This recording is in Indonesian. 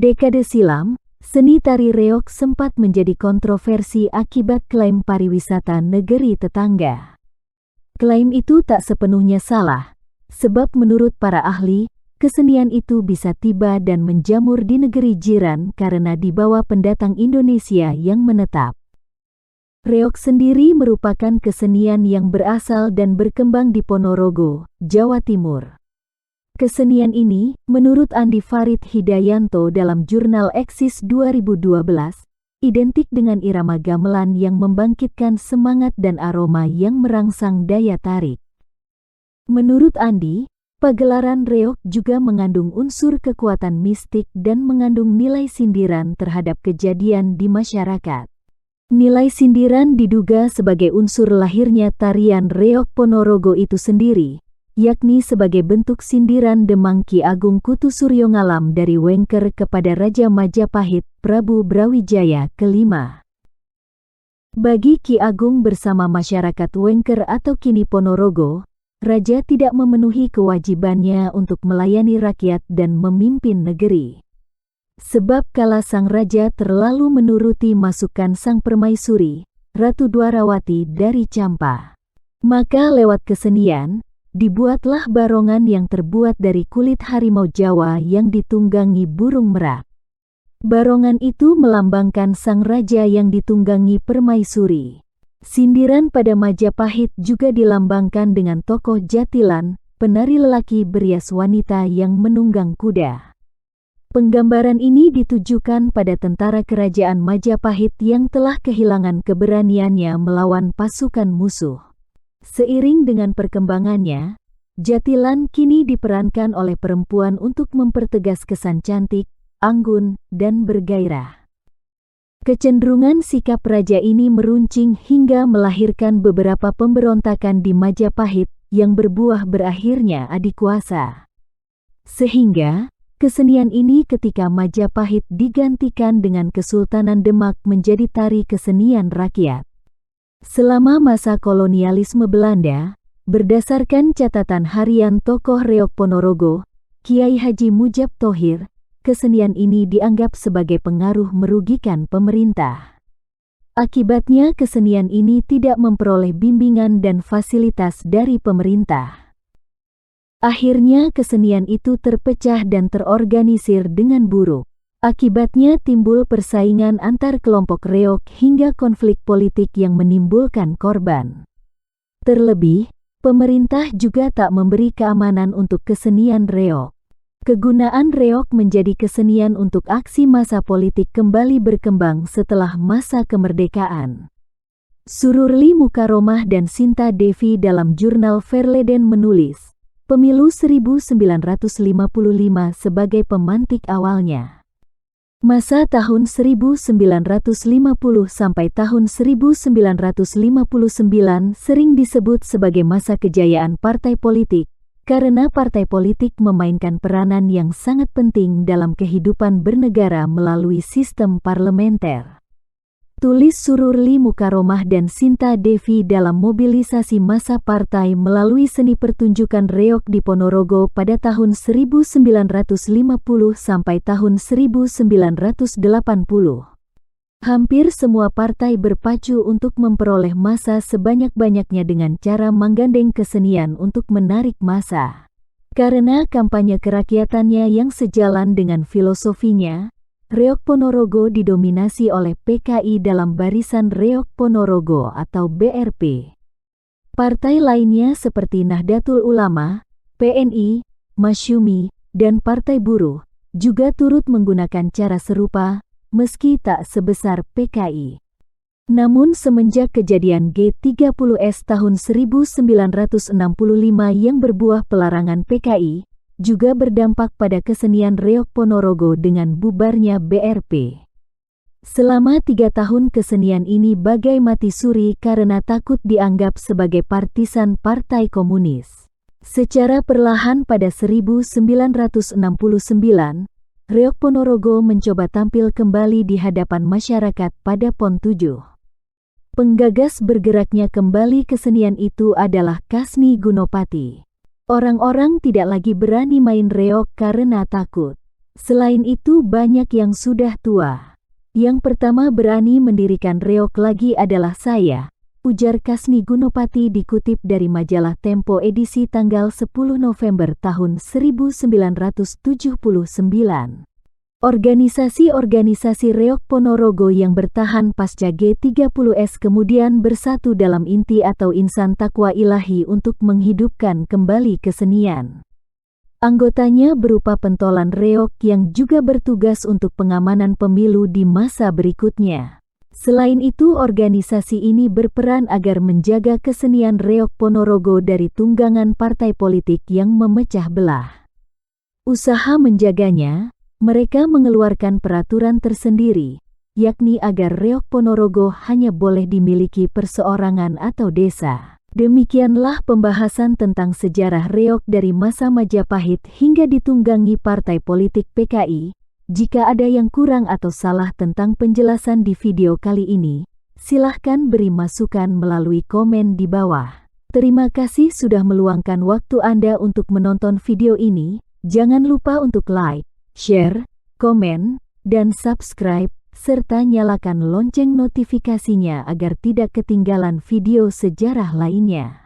Dekade silam, seni tari reog sempat menjadi kontroversi akibat klaim pariwisata negeri tetangga. Klaim itu tak sepenuhnya salah, sebab menurut para ahli, kesenian itu bisa tiba dan menjamur di negeri jiran karena dibawa pendatang Indonesia yang menetap. Reog sendiri merupakan kesenian yang berasal dan berkembang di Ponorogo, Jawa Timur. Kesenian ini, menurut Andi Farid Hidayanto dalam jurnal Eksis 2012, identik dengan irama gamelan yang membangkitkan semangat dan aroma yang merangsang daya tarik. Menurut Andi, pagelaran reog juga mengandung unsur kekuatan mistik dan mengandung nilai sindiran terhadap kejadian di masyarakat. Nilai sindiran diduga sebagai unsur lahirnya tarian reog Ponorogo itu sendiri, yakni sebagai bentuk sindiran Demang Ki Agung Kutu Suryo-Ngalam dari Wengker kepada Raja Majapahit Prabu Brawijaya kelima. Bagi Ki Agung bersama masyarakat Wengker atau kini Ponorogo, Raja tidak memenuhi kewajibannya untuk melayani rakyat dan memimpin negeri. Sebab kala sang raja terlalu menuruti masukan sang permaisuri, Ratu Dwarawati dari Campa. Maka lewat kesenian, dibuatlah barongan yang terbuat dari kulit harimau Jawa yang ditunggangi burung merak. Barongan itu melambangkan sang raja yang ditunggangi permaisuri. Sindiran pada Majapahit juga dilambangkan dengan tokoh Jatilan, penari lelaki berias wanita yang menunggang kuda. Penggambaran ini ditujukan pada tentara kerajaan Majapahit yang telah kehilangan keberaniannya melawan pasukan musuh. Seiring dengan perkembangannya, Jatilan kini diperankan oleh perempuan untuk mempertegas kesan cantik, anggun, dan bergairah. Kecenderungan sikap raja ini meruncing hingga melahirkan beberapa pemberontakan di Majapahit yang berbuah berakhirnya adikuasa. Sehingga, kesenian ini ketika Majapahit digantikan dengan Kesultanan Demak menjadi tari kesenian rakyat. Selama masa kolonialisme Belanda, berdasarkan catatan harian tokoh reog Ponorogo, Kiai Haji Mujab Thohir, kesenian ini dianggap sebagai pengaruh merugikan pemerintah. Akibatnya kesenian ini tidak memperoleh bimbingan dan fasilitas dari pemerintah. Akhirnya kesenian itu terpecah dan terorganisir dengan buruk. Akibatnya timbul persaingan antar kelompok reog hingga konflik politik yang menimbulkan korban. Terlebih, pemerintah juga tak memberi keamanan untuk kesenian reog. Kegunaan reog menjadi kesenian untuk aksi massa politik kembali berkembang setelah masa kemerdekaan. Sururli Mukaromah dan Sinta Devi dalam jurnal Verleden menulis, Pemilu 1955 sebagai pemantik awalnya. Masa tahun 1950 sampai tahun 1959 sering disebut sebagai masa kejayaan partai politik, karena partai politik memainkan peranan yang sangat penting dalam kehidupan bernegara melalui sistem parlementer. Tulis Sururli Mukaromah dan Sinta Devi dalam mobilisasi massa partai melalui seni pertunjukan reog di Ponorogo pada tahun 1950 sampai tahun 1980. Hampir semua partai berpacu untuk memperoleh massa sebanyak-banyaknya dengan cara menggandeng kesenian untuk menarik massa. Karena kampanye kerakyatannya yang sejalan dengan filosofinya, reog Ponorogo didominasi oleh PKI dalam Barisan Reog Ponorogo atau BRP. Partai lainnya seperti Nahdlatul Ulama, PNI, Masyumi, dan Partai Buruh juga turut menggunakan cara serupa, meski tak sebesar PKI. Namun semenjak kejadian G30S tahun 1965 yang berbuah pelarangan PKI, juga berdampak pada kesenian reog Ponorogo dengan bubarnya BRP. Selama 3 tahun kesenian ini bagai mati suri karena takut dianggap sebagai partisan Partai Komunis. Secara perlahan pada 1969, reog Ponorogo mencoba tampil kembali di hadapan masyarakat pada PON 7. Penggagas bergeraknya kembali kesenian itu adalah Kasni Gunopati. Orang-orang tidak lagi berani main reog karena takut. Selain itu banyak yang sudah tua. Yang pertama berani mendirikan reog lagi adalah saya, ujar Kasni Gunopati dikutip dari majalah Tempo edisi tanggal 10 November tahun 1979. Organisasi-organisasi reog Ponorogo yang bertahan pasca G30S kemudian bersatu dalam inti atau insan takwa ilahi untuk menghidupkan kembali kesenian. Anggotanya berupa pentolan reog yang juga bertugas untuk pengamanan pemilu di masa berikutnya. Selain itu, organisasi ini berperan agar menjaga kesenian reog Ponorogo dari tunggangan partai politik yang memecah belah. Usaha menjaganya, mereka mengeluarkan peraturan tersendiri, yakni agar reog Ponorogo hanya boleh dimiliki perseorangan atau desa. Demikianlah pembahasan tentang sejarah reog dari masa Majapahit hingga ditunggangi partai politik PKI. Jika ada yang kurang atau salah tentang penjelasan di video kali ini, silahkan beri masukan melalui komen di bawah. Terima kasih sudah meluangkan waktu Anda untuk menonton video ini. Jangan lupa untuk like, share, komen, dan subscribe, serta nyalakan lonceng notifikasinya agar tidak ketinggalan video sejarah lainnya.